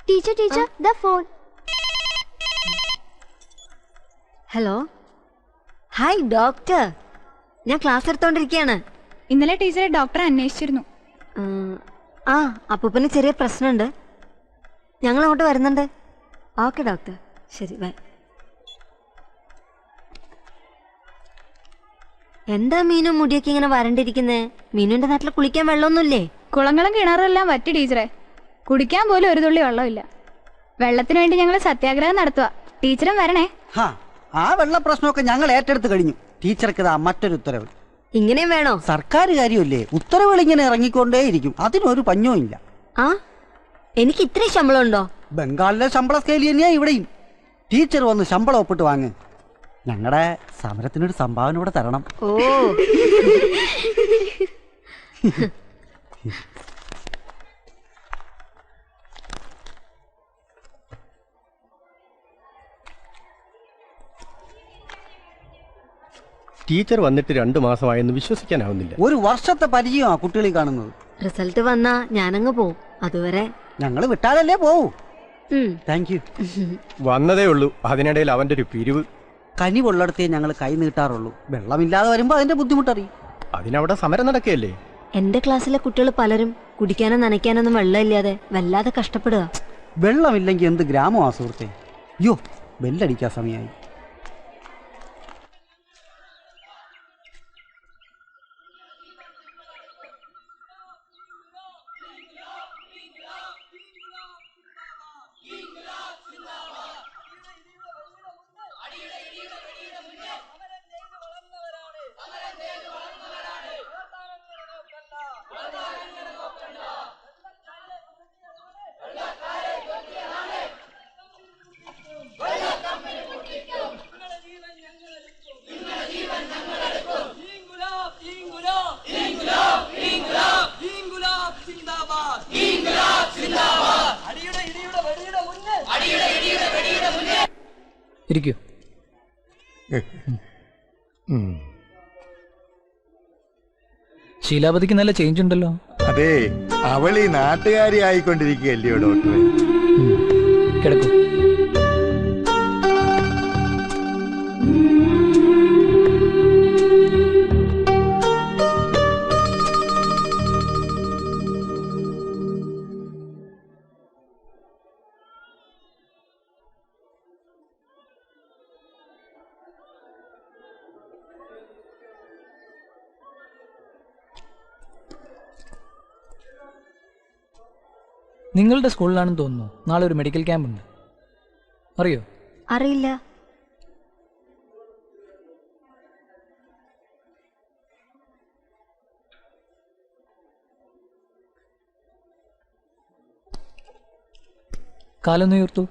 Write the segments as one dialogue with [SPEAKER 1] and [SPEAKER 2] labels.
[SPEAKER 1] Teacher teacher the phone.
[SPEAKER 2] Hello, hi doctor. ഞാൻ class എടുത്തോണ്ടിരിക്കുകയാണ്.
[SPEAKER 3] ഇന്നലെ ടീച്ചറെ ഡോക്ടറെ അന്വേഷിച്ചിരുന്നു.
[SPEAKER 2] ആ, അപ്പൂപ്പന് ചെറിയ പ്രശ്നമുണ്ട്. ഞങ്ങൾ അങ്ങോട്ട് വരുന്നുണ്ട്. ഓക്കെ ഡോക്ടർ, ശരി, ബൈ. എന്താ മീനും മുടിയൊക്കെ ഇങ്ങനെ വരണ്ടിരിക്കുന്നേ? മീനുന്റെ നാട്ടിൽ കുളിക്കാൻ വെള്ളമൊന്നുമില്ലേ?
[SPEAKER 3] കുളങ്ങളും കിണറെല്ലാം വറ്റി ടീച്ചറെ. കുടിക്കാൻ പോലും ഒരു തുള്ളി വെള്ളമില്ല. വെള്ളത്തിന് വേണ്ടി ഞങ്ങൾ സത്യാഗ്രഹം നടത്തുക. ടീച്ചറും വരണേ.
[SPEAKER 4] ആ വെള്ള പ്രശ്നമൊക്കെ ഞങ്ങൾ ഏറ്റെടുത്ത് കഴിഞ്ഞു. ടീച്ചർക്ക് ഇതാ മറ്റൊരു ഉത്തരവ്.
[SPEAKER 2] ഇങ്ങനെയും വേണോ?
[SPEAKER 4] സർക്കാർ കാര്യമല്ലേ, ഉത്തരവുകൾ ഇങ്ങനെ ഇറങ്ങിക്കൊണ്ടേയിരിക്കും. അതിനൊരു പഞ്ഞവും ഇല്ല.
[SPEAKER 2] ആ, എനിക്ക് ഇത്രയും ശമ്പളം ഉണ്ടോ?
[SPEAKER 4] ബംഗാളിലെ ശമ്പള സ്കെയിൽ തന്നെയാ ഇവിടെയും. ടീച്ചർ വന്ന് ശമ്പളം ഒപ്പിട്ട് വാങ്ങ്. ഞങ്ങളുടെ സമരത്തിനൊരു സംഭാവന കൂടെ തരണം.
[SPEAKER 2] ഓ,
[SPEAKER 5] ടീച്ചർ വന്നിട്ട് 2 മാസമായെന്ന് വിശ്വസിക്കാനാവുന്നില്ല.
[SPEAKER 4] ഒരു വർഷത്തെ പരിചയമാ കുട്ടികളിൽ കാണുന്നത്.
[SPEAKER 2] റിസൾട്ട് വന്നാ ഞാനങ്ങ് പോവും. അതുവരെ
[SPEAKER 4] ഞങ്ങൾ വിട്ടാലല്ലേ പോവൂ. Thank you.
[SPEAKER 5] വന്നതേ ഉള്ളൂ, അതിനിടയിൽ അവന്റെ ഒരു പിരിവ്.
[SPEAKER 4] കനി പൊള്ളടത്തേ ഞങ്ങൾ കൈ നീട്ടാറുള്ളൂ. വെള്ളമില്ലാതെ വരുമ്പോ അതിന്റെ ബുദ്ധിമുട്ടറിയും.
[SPEAKER 5] അതിനവിടെ സമരം നടക്കുകയല്ലേ.
[SPEAKER 2] എന്റെ ക്ലാസ്സിലെ കുട്ടികൾ പലരും കുടിക്കാനോ നനയ്ക്കാനൊന്നും വെള്ളമില്ലാതെ വല്ലാതെ കഷ്ടപ്പെടുക.
[SPEAKER 4] വെള്ളമില്ലെങ്കിൽ എന്ത് ഗ്രാമമാ സുഹൃത്തെ. യോ, ബെല്ലടിക്കാൻ സമയമായി.
[SPEAKER 6] ഇരിക്കൂ. ശീലാപതിക്ക് നല്ല ചേഞ്ച് ഉണ്ടല്ലോ.
[SPEAKER 7] അതെ, അവൾ ഈ നാട്ടുകാരി ആയിക്കൊണ്ടിരിക്കുകയല്ലയോ ഡോക്ടറെ.
[SPEAKER 6] കിടക്കൂ. നിങ്ങളുടെ സ്കൂളിലാണെന്ന് തോന്നുന്നു നാളെ ഒരു മെഡിക്കൽ ക്യാമ്പ് ഉണ്ട്. അറിയോ?
[SPEAKER 2] അറിയില്ല.
[SPEAKER 6] കാലൊന്ന് ഉയർത്തു.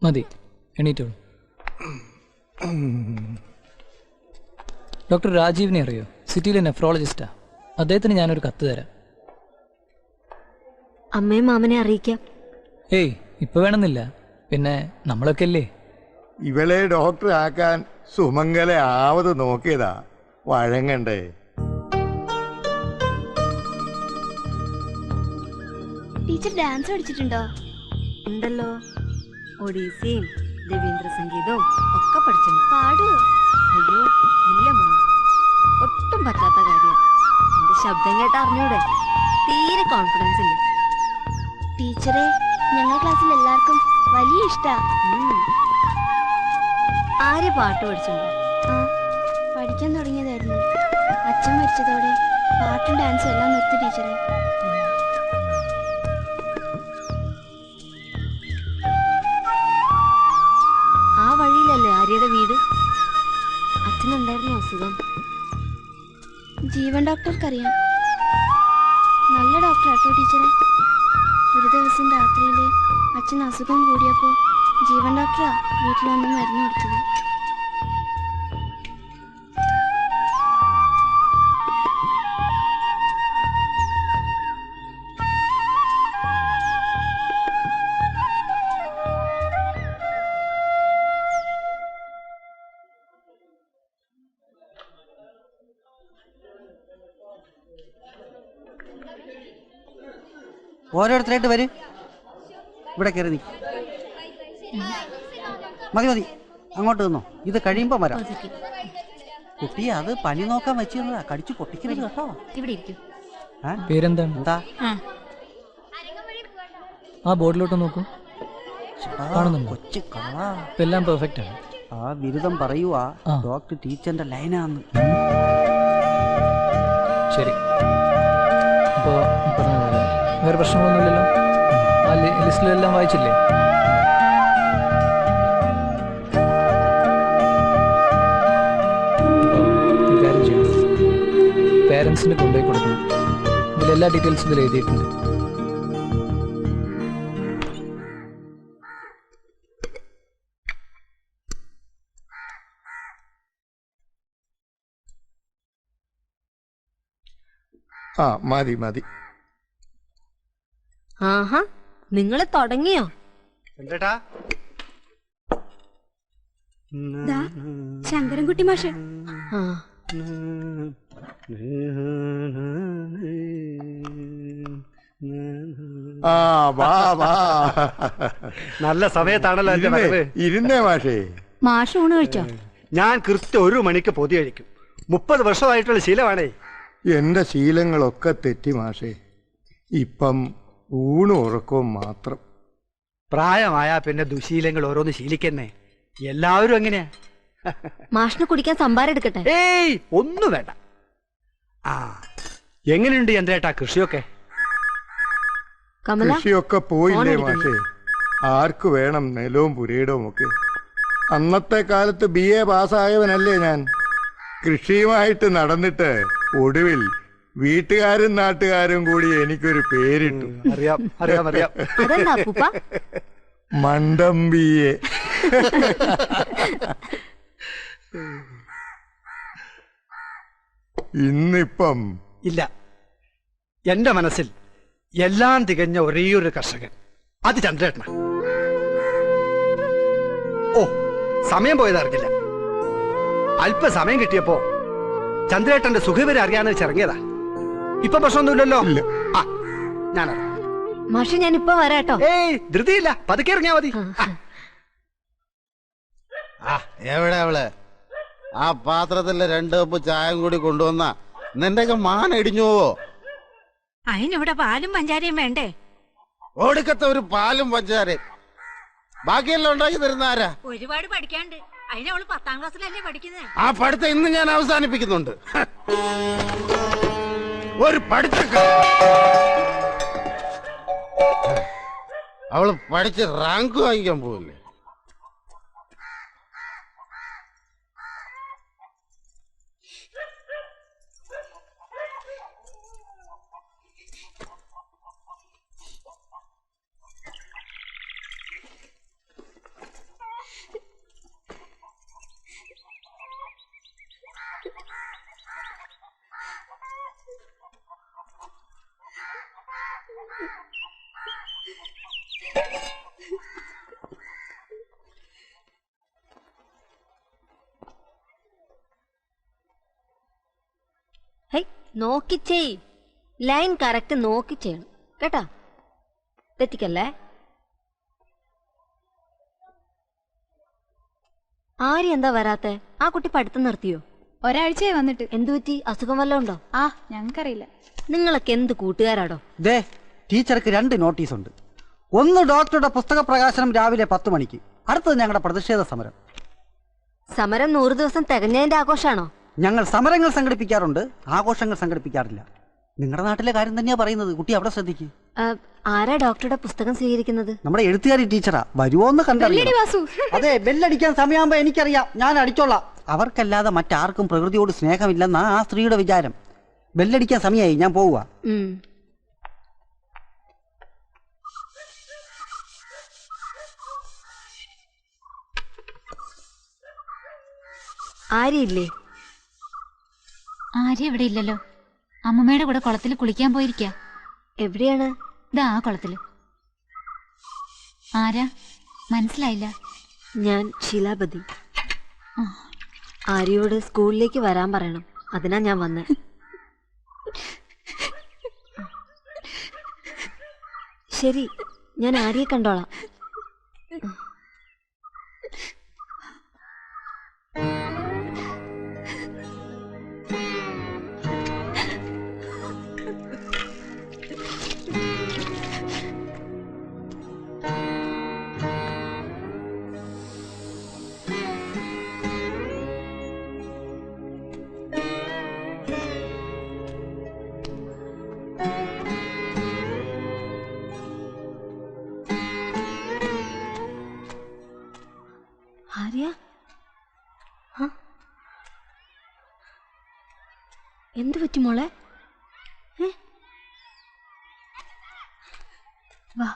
[SPEAKER 6] മതി, എണീറ്റോളൂ. ഡോക്ടർ രാജീവിനെ അറിയോ? സിറ്റിയിലെ നെഫ്രോളജിസ്റ്റാ. അദ്ദേഹത്തിന് ഞാനൊരു കത്ത് തരാം.
[SPEAKER 2] അമ്മയും മാമനെ അറിയിക്കാം.
[SPEAKER 6] ഏയ്, ഇപ്പൊ വേണമെന്നില്ല. പിന്നെ നമ്മളൊക്കെ അല്ലേ.
[SPEAKER 7] ഇവളെ ഡോക്ടർ ആക്കാൻ സുമംഗല ആവത് നോക്കിയതാ. വഴങ്ങണ്ടേ?
[SPEAKER 1] ടീച്ചർ ഡാൻസ് പഠിച്ചിട്ടുണ്ടോ?
[SPEAKER 2] ഉണ്ടല്ലോ. ഒഡീസിയും രവീന്ദ്ര സംഗീതവും ഒക്കെ പഠിച്ചിട്ടുണ്ട്.
[SPEAKER 1] പാടുവോ?
[SPEAKER 2] അയ്യോ ഇല്ല മോളെ, ഒട്ടും പറ്റാത്ത കാര്യം. എന്റെ ശബ്ദം കേട്ട് അറിഞ്ഞൂടെ? തീരെ കോൺഫിഡൻസ് ഇല്ല.
[SPEAKER 1] ടീച്ചറെ, ഞങ്ങളുടെ ക്ലാസ്സിൽ എല്ലാവർക്കും വലിയ ഇഷ്ടാ.
[SPEAKER 2] ആര് പാട്ട് പഠിച്ചിട്ടുണ്ടോ?
[SPEAKER 1] ആ, പഠിക്കാൻ തുടങ്ങിയതായിരുന്നു. അച്ഛൻ മരിച്ചതോടെ പാട്ടും ഡാൻസും എല്ലാം നിർത്തി ടീച്ചറെ.
[SPEAKER 2] ആ വഴിയിലല്ലേ ആര്യയുടെ വീട്? അച്ഛനുണ്ടായിരുന്നു അസുഖം.
[SPEAKER 1] ജീവൻ ഡോക്ടർക്കറിയാം. നല്ല ഡോക്ടറാട്ടോ ടീച്ചറെ. ഒരു ദിവസം രാത്രിയിൽ അച്ഛൻ അസുഖം കൂടിയപ്പോൾ ജീവൻ ഡോക്ടറാ വീട്ടിൽ വന്ന് മരുന്ന് കൊടുത്തത്.
[SPEAKER 4] ഓരോരുത്തരായിട്ട് വരും. ഇവിടെ കയറി നീ. മതി മതി, അങ്ങോട്ട് നിന്നോ. ഇത് കഴിയുമ്പോ വരാം. കുട്ടി അത് പനി നോക്കാൻ വെച്ചിരുന്നതാ, കടിച്ചു പൊട്ടിക്കരുത് കേട്ടോ.
[SPEAKER 2] ഇവിടെ ഇരിക്കും.
[SPEAKER 6] പേരെന്താണ്?
[SPEAKER 4] എന്താ
[SPEAKER 6] ആ ബോർഡിലോട്ട് നോക്കൂ. കാണുന്നുണ്ടോ?
[SPEAKER 4] കൊച്ചു കളവാ.
[SPEAKER 6] ഇപ്പം എല്ലാം പെർഫെക്റ്റ് ആണ്.
[SPEAKER 4] ആ ബിരുദം പറയുവാ
[SPEAKER 6] ആ.
[SPEAKER 4] ഡോക്ടർ ടീച്ചറിന്റെ ലൈനാന്ന്.
[SPEAKER 6] ശരി, അപ്പോൾ പറഞ്ഞ പോലെ വേറെ പ്രശ്നങ്ങളൊന്നുമില്ലല്ലോ? ആ ലിസ്റ്റിലെല്ലാം വായിച്ചില്ലേ? അപ്പോൾ കാര്യം ചെയ്യണം, പേരൻസിന് കൊണ്ടുപോയി കൊടുക്കണം. ഇതിലെല്ലാ ഡീറ്റെയിൽസും ഇതിൽ എഴുതിയിട്ടുണ്ട്.
[SPEAKER 7] ആ മതി മതി.
[SPEAKER 2] ആഹാ, നിങ്ങള് തുടങ്ങിയോ?
[SPEAKER 4] എന്തേട്ടാ?
[SPEAKER 1] ശങ്കരൻകുട്ടി മാഷ്.
[SPEAKER 2] ആ,
[SPEAKER 7] ആ വാ വാ.
[SPEAKER 8] നല്ല സമയത്താണല്ലോ എന്റെ വരവ്.
[SPEAKER 7] ഇരുന്നേ മാഷേ.
[SPEAKER 2] മാഷ് ഊണ് കഴിച്ചോ?
[SPEAKER 8] ഞാൻ കൃത്യം 1 മണിക്ക് പൊതി കഴിക്കും. 30 വർഷമായിട്ടുള്ള ശീലമാണേ.
[SPEAKER 7] എന്റെ ശീലങ്ങളൊക്കെ തെറ്റി മാഷേ. ഇപ്പം ഊണും ഉറക്കവും മാത്രം.
[SPEAKER 8] പ്രായമായ പിന്നെ ദുശീലങ്ങൾ ഓരോന്ന് ശീലിക്കുന്നേ. എല്ലാവരും എങ്ങനെയാ?
[SPEAKER 2] മാഷിന് കുടിക്കാൻ സംഭാരം എടുക്കട്ടെ?
[SPEAKER 8] ഏയ് ഒന്നും വേണ്ട. ആ, എങ്ങനെയുണ്ട് എന്തേട്ടാ കൃഷിയൊക്കെ?
[SPEAKER 2] കമല,
[SPEAKER 7] കൃഷിയൊക്കെ പോയില്ലേ
[SPEAKER 2] ഫോൺ
[SPEAKER 7] മാഷേ? ആർക്ക് വേണം നിലവും പുരയിടവും ഒക്കെ? അന്നത്തെ കാലത്ത് BA പാസ്സായവനല്ലേ ഞാൻ. കൃഷിയുമായിട്ട് നടന്നിട്ട് ഒടുവിൽ വീട്ടുകാരും നാട്ടുകാരും കൂടി എനിക്കൊരു പേരിട്ടു.
[SPEAKER 8] അറിയാം അറിയാം അറിയാം.
[SPEAKER 2] അതെന്താ അപ്പൂപ്പ?
[SPEAKER 7] മണ്ടം BA. ഇന്നിപ്പം
[SPEAKER 8] ഇല്ല, എന്റെ മനസ്സിൽ എല്ലാം തികഞ്ഞ ഒരേയൊരു കർഷകൻ, അത് ചന്ദ്രേട്ടന. ഓ, സമയം പോയതറിഞ്ഞില്ല. അല്പസമയം കിട്ടിയപ്പോ ചന്ദ്രേട്ടന്റെ സുഖവിവരം അറിയാന്ന് വെച്ചിറങ്ങിയതാ. ഇപ്പൊ പ്രശ്നമൊന്നുമില്ലല്ലോ?
[SPEAKER 7] ഇല്ല.
[SPEAKER 8] ആ, ഞാനറിയാം.
[SPEAKER 2] മാഷ്, ഞാൻ ഇപ്പൊ വരാട്ടോ.
[SPEAKER 8] ഏയ് ധൃതിയില്ല, പതുക്കെ ഇറങ്ങിയാ മതി.
[SPEAKER 9] എവിടെ അവള്? ആ പാത്രത്തിലെ 2 കപ്പ് ചായം കൂടി കൊണ്ടുവന്ന നിന്റെയൊക്കെ മാന ഇടിഞ്ഞു പോവോ?
[SPEAKER 10] അതിനിവിടെ പാലും പഞ്ചാരയും വേണ്ടേ?
[SPEAKER 9] ഒടുക്കത്തെ ഒരു പാലും പഞ്ചാരയും ബാക്കിയെല്ലാം ഉണ്ടാക്കി തരുന്ന ആരാ?
[SPEAKER 10] ഒരുപാട് പഠിക്കാണ്ട്. അതിനവള് 10ാം ക്ലാസ്സിലല്ലേ പഠിക്കുന്നത്.
[SPEAKER 9] ആ പഠിത്തം ഇന്ന് ഞാൻ അവസാനിപ്പിക്കുന്നുണ്ട്. ഒരു പഠിത്തക്ക അവള് പഠിച്ച് റാങ്ക് വാങ്ങിക്കാൻ പോവില്ലേ?
[SPEAKER 2] നോക്കി ചെയ്. ലൈൻ കറക്റ്റ് നോക്കി ചെയ്യണം കേട്ടാ, തെറ്റിക്കല്ലേ. ആര് എന്താ വരാത്തെ? ആ കുട്ടി പഠിത്തം നിർത്തിയോ?
[SPEAKER 3] ഒരാഴ്ചയായി വന്നിട്ട്.
[SPEAKER 2] എന്തു പറ്റി? അസുഖം വല്ലതും ഉണ്ടോ?
[SPEAKER 3] ആ, ഞങ്ങൾക്കറിയില്ല.
[SPEAKER 2] നിങ്ങളൊക്കെ എന്ത് കൂട്ടുകാരാടോ?
[SPEAKER 4] ദേ, ടീച്ചർക്ക് 2 നോട്ടീസ് ഉണ്ട്. ഒന്ന് ഡോക്ടറുടെ പുസ്തക പ്രകാശനം രാവിലെ 10 മണിക്ക്. അടുത്തത് ഞങ്ങളുടെ പ്രതിഷേധ സമരം.
[SPEAKER 2] സമരം 100 ദിവസം തികഞ്ഞതിന്റെ ആഘോഷാണോ?
[SPEAKER 4] ഞങ്ങൾ സമരങ്ങൾ സംഘടിപ്പിക്കാറുണ്ട്, ആഘോഷങ്ങൾ സംഘടിപ്പിക്കാറില്ല. നിങ്ങളുടെ നാട്ടിലെ കാര്യം തന്നെയാ പറയുന്നത്. കുട്ടി അവിടെ ശ്രദ്ധിക്ക്.
[SPEAKER 2] ആരാ ഡോക്ടറുടെ പുസ്തകം സ്വീകരിക്കുന്നത്?
[SPEAKER 4] നമ്മുടെ എഴുത്തുകാരി ടീച്ചറാ. വരുവോന്ന് കണ്ടറിയാം. അതെ, ബെല്ലടിക്കാൻ സമയമാകുമ്പോ എനിക്കറിയാം, ഞാൻ അടിച്ചോളാം. അവർക്കല്ലാതെ മറ്റാർക്കും പ്രകൃതിയോട് സ്നേഹമില്ലെന്നാ ആ സ്ത്രീയുടെ വിചാരം. ബെല്ലടിക്കാൻ സമയമായി, ഞാൻ പോവുക.
[SPEAKER 2] ആര്യയില്ലേ?
[SPEAKER 10] ആര്യ ഇവിടെ ഇല്ലല്ലോ. അമ്മമ്മയുടെ കൂടെ കുളത്തിൽ കുളിക്കാൻ പോയിരിക്ക.
[SPEAKER 2] എവിടെയാണ്?
[SPEAKER 10] ഇതാ ആ കുളത്തില്. ആരാ? മനസ്സിലായില്ല.
[SPEAKER 2] ഞാൻ ശീലാപതി. ആര്യയോട് സ്കൂളിലേക്ക് വരാൻ പറയണം, അതിനാ ഞാൻ വന്നേ. ശരി, ഞാൻ ആര്യെ കണ്ടോളാം. ആര്യ, എന്തു പറ്റി മോളെ? വാ.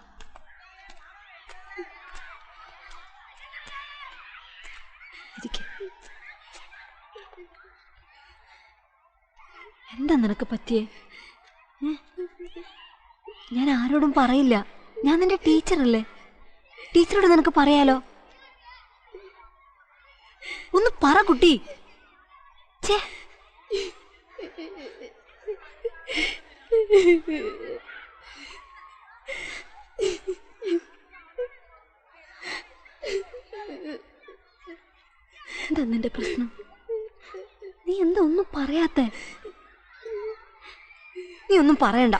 [SPEAKER 2] എന്താ നിനക്ക് പറ്റിയേ? ഞാൻ ആരോടും പറയില്ല. ഞാൻ നിന്റെ ടീച്ചറല്ലേ. ടീച്ചറോട് നിനക്ക് പറയാലോ. ഒന്ന് പറ കുട്ടി. ഛേ, എന്താ നിന്റെ പ്രശ്നം? നീ എന്താ ഒന്നും പറയാത്തെ? നീ ഒന്നും പറയണ്ട.